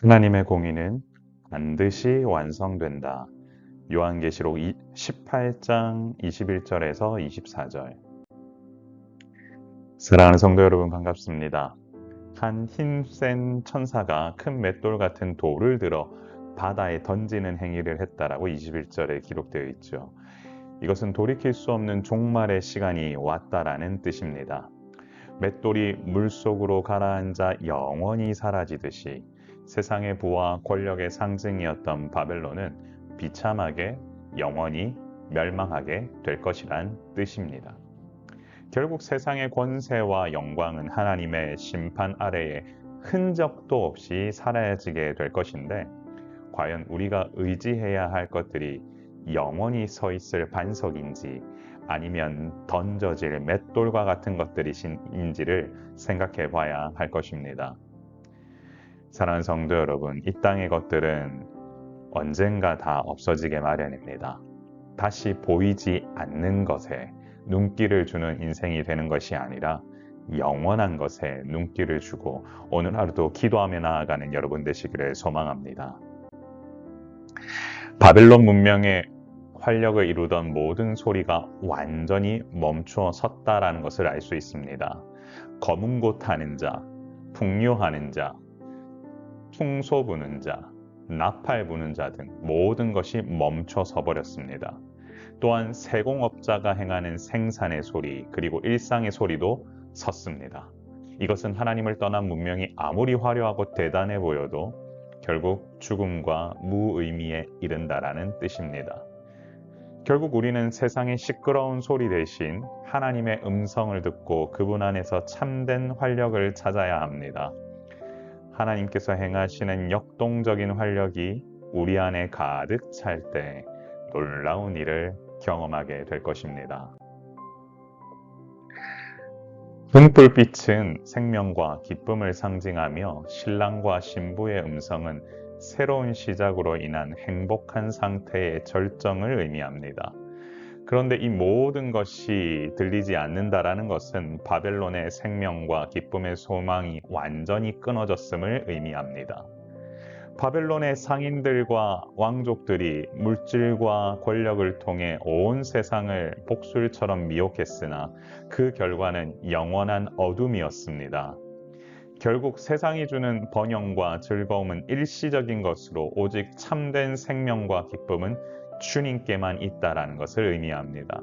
하나님의 공의는 반드시 완성된다. 요한계시록 18장 21절에서 24절. 사랑하는 성도 여러분, 반갑습니다. 한 힘센 천사가 큰 맷돌 같은 돌을 들어 바다에 던지는 행위를 했다라고 21절에 기록되어 있죠. 이것은 돌이킬 수 없는 종말의 시간이 왔다라는 뜻입니다. 맷돌이 물속으로 가라앉아 영원히 사라지듯이 세상의 부와 권력의 상징이었던 바벨론은 비참하게 영원히 멸망하게 될 것이란 뜻입니다. 결국 세상의 권세와 영광은 하나님의 심판 아래에 흔적도 없이 사라지게 될 것인데, 과연 우리가 의지해야 할 것들이 영원히 서 있을 반석인지 아니면 던져질 맷돌과 같은 것들인지를 생각해 봐야 할 것입니다. 사랑하는 성도 여러분, 이 땅의 것들은 언젠가 다 없어지게 마련입니다. 다시 보이지 않는 것에 눈길을 주는 인생이 되는 것이 아니라 영원한 것에 눈길을 주고 오늘 하루도 기도하며 나아가는 여러분 되시기를 소망합니다. 바벨론 문명의 활력을 이루던 모든 소리가 완전히 멈추어 섰다라는 것을 알 수 있습니다. 검은 곳 타는 자, 풍류하는 자, 퉁소 부는 자, 나팔 부는 자 등 모든 것이 멈춰 서버렸습니다. 또한 세공업자가 행하는 생산의 소리, 그리고 일상의 소리도 섰습니다. 이것은 하나님을 떠난 문명이 아무리 화려하고 대단해 보여도 결국 죽음과 무의미에 이른다라는 뜻입니다. 결국 우리는 세상의 시끄러운 소리 대신 하나님의 음성을 듣고 그분 안에서 참된 활력을 찾아야 합니다. 하나님께서 행하시는 역동적인 활력이 우리 안에 가득 찰 때 놀라운 일을 경험하게 될 것입니다. 등불빛은 생명과 기쁨을 상징하며 신랑과 신부의 음성은 새로운 시작으로 인한 행복한 상태의 절정을 의미합니다. 그런데 이 모든 것이 들리지 않는다라는 것은 바벨론의 생명과 기쁨의 소망이 완전히 끊어졌음을 의미합니다. 바벨론의 상인들과 왕족들이 물질과 권력을 통해 온 세상을 복술처럼 미혹했으나 그 결과는 영원한 어둠이었습니다. 결국 세상이 주는 번영과 즐거움은 일시적인 것으로 오직 참된 생명과 기쁨은 주님께만 있다라는 것을 의미합니다.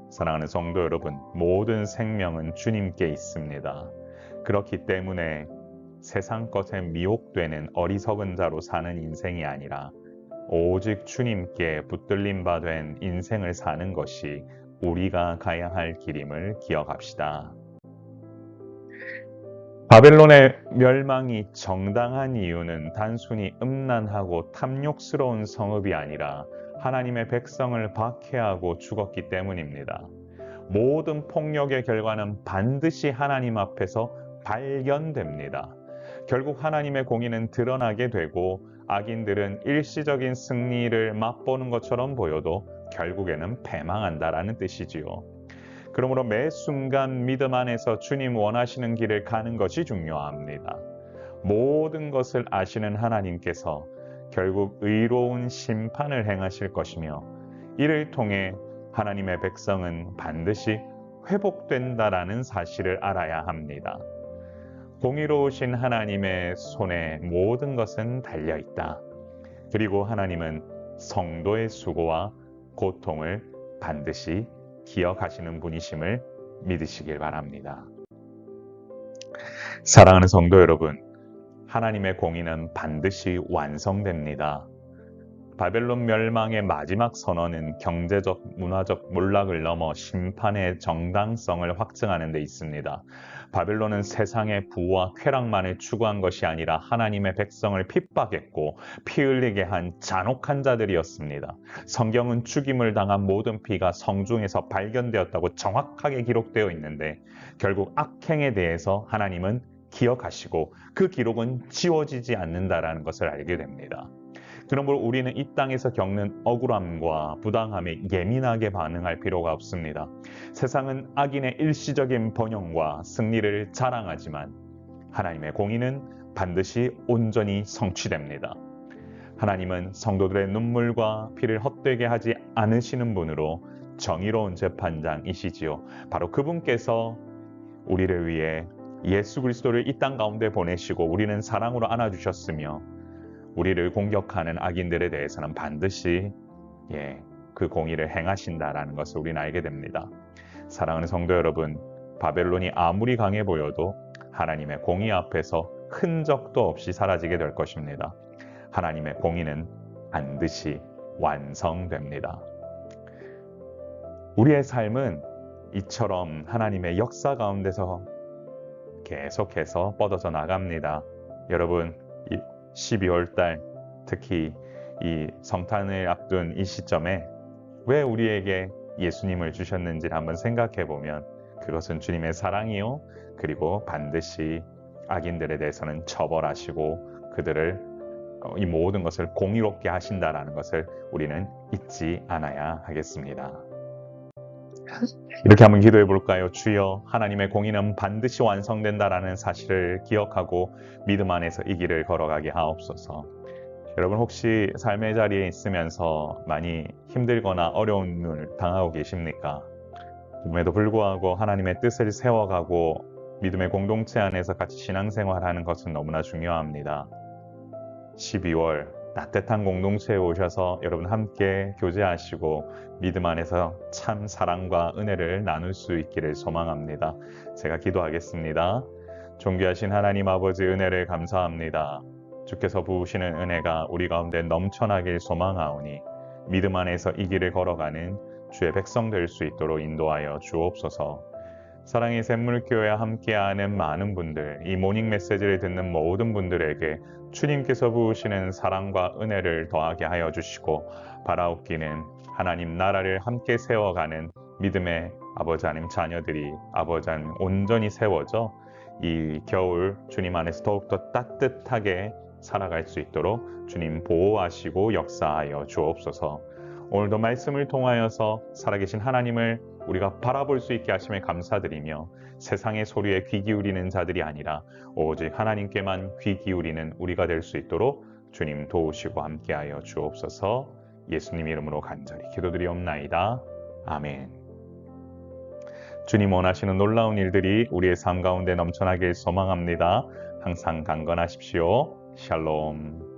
사랑하는 성도 여러분, 모든 생명은 주님께 있습니다. 그렇기 때문에 세상 것에 미혹되는 어리석은 자로 사는 인생이 아니라 오직 주님께 붙들림 바 된 인생을 사는 것이 우리가 가야 할 길임을 기억합시다. 바벨론의 멸망이 정당한 이유는 단순히 음란하고 탐욕스러운 성읍이 아니라 하나님의 백성을 박해하고 죽었기 때문입니다. 모든 폭력의 결과는 반드시 하나님 앞에서 발견됩니다. 결국 하나님의 공의는 드러나게 되고 악인들은 일시적인 승리를 맛보는 것처럼 보여도 결국에는 패망한다라는 뜻이지요. 그러므로 매 순간 믿음 안에서 주님 원하시는 길을 가는 것이 중요합니다. 모든 것을 아시는 하나님께서 결국 의로운 심판을 행하실 것이며 이를 통해 하나님의 백성은 반드시 회복된다라는 사실을 알아야 합니다. 공의로우신 하나님의 손에 모든 것은 달려 있다. 그리고 하나님은 성도의 수고와 고통을 반드시 기억하시는 분이심을 믿으시길 바랍니다. 사랑하는 성도 여러분, 하나님의 공의는 반드시 완성됩니다. 바벨론 멸망의 마지막 선언은 경제적, 문화적 몰락을 넘어 심판의 정당성을 확증하는 데 있습니다. 바벨론은 세상의 부와 쾌락만을 추구한 것이 아니라 하나님의 백성을 핍박했고 피 흘리게 한 잔혹한 자들이었습니다. 성경은 죽임을 당한 모든 피가 성중에서 발견되었다고 정확하게 기록되어 있는데 결국 악행에 대해서 하나님은 기억하시고 그 기록은 지워지지 않는다라는 것을 알게 됩니다. 그러므로 우리는 이 땅에서 겪는 억울함과 부당함에 예민하게 반응할 필요가 없습니다. 세상은 악인의 일시적인 번영과 승리를 자랑하지만 하나님의 공의는 반드시 온전히 성취됩니다. 하나님은 성도들의 눈물과 피를 헛되게 하지 않으시는 분으로 정의로운 재판장이시지요. 바로 그분께서 우리를 위해 예수 그리스도를 이 땅 가운데 보내시고 우리는 사랑으로 안아주셨으며 우리를 공격하는 악인들에 대해서는 반드시 그 공의를 행하신다라는 것을 우리는 알게 됩니다. 사랑하는 성도 여러분, 바벨론이 아무리 강해 보여도 하나님의 공의 앞에서 흔적도 없이 사라지게 될 것입니다. 하나님의 공의는 반드시 완성됩니다. 우리의 삶은 이처럼 하나님의 역사 가운데서 계속해서 뻗어져 나갑니다. 여러분, 12월 달 특히 이 성탄을 앞둔 이 시점에 왜 우리에게 예수님을 주셨는지를 한번 생각해 보면 그것은 주님의 사랑이요. 그리고 반드시 악인들에 대해서는 처벌하시고 그들을 이 모든 것을 공의롭게 하신다라는 것을 우리는 잊지 않아야 하겠습니다. 이렇게 한번 기도해 볼까요? 주여, 하나님의 공의는 반드시 완성된다라는 사실을 기억하고 믿음 안에서 이 길을 걸어가게 하옵소서. 여러분 혹시 삶의 자리에 있으면서 많이 힘들거나 어려운 일을 당하고 계십니까? 그럼에도 불구하고 하나님의 뜻을 세워가고 믿음의 공동체 안에서 같이 신앙생활하는 것은 너무나 중요합니다. 12월 따뜻한 공동체에 오셔서 여러분 함께 교제하시고 믿음 안에서 참 사랑과 은혜를 나눌 수 있기를 소망합니다. 제가 기도하겠습니다. 존귀하신 하나님 아버지, 은혜를 감사합니다. 주께서 부으시는 은혜가 우리 가운데 넘쳐나길 소망하오니 믿음 안에서 이 길을 걸어가는 주의 백성 될 수 있도록 인도하여 주옵소서. 사랑의 샘물교회와 함께하는 많은 분들, 이 모닝 메시지를 듣는 모든 분들에게 주님께서 부으시는 사랑과 은혜를 더하게 하여 주시고 바라옵기는 하나님 나라를 함께 세워가는 믿음의 아버지 하나님 자녀들이 아버지 하나님 온전히 세워져 이 겨울 주님 안에서 더욱더 따뜻하게 살아갈 수 있도록 주님 보호하시고 역사하여 주옵소서. 오늘도 말씀을 통하여서 살아계신 하나님을 우리가 바라볼 수 있게 하심에 감사드리며 세상의 소리에 귀 기울이는 자들이 아니라 오직 하나님께만 귀 기울이는 우리가 될 수 있도록 주님 도우시고 함께하여 주옵소서. 예수님 이름으로 간절히 기도드리옵나이다. 아멘. 주님 원하시는 놀라운 일들이 우리의 삶 가운데 넘쳐나길 소망합니다. 항상 강건하십시오. 샬롬.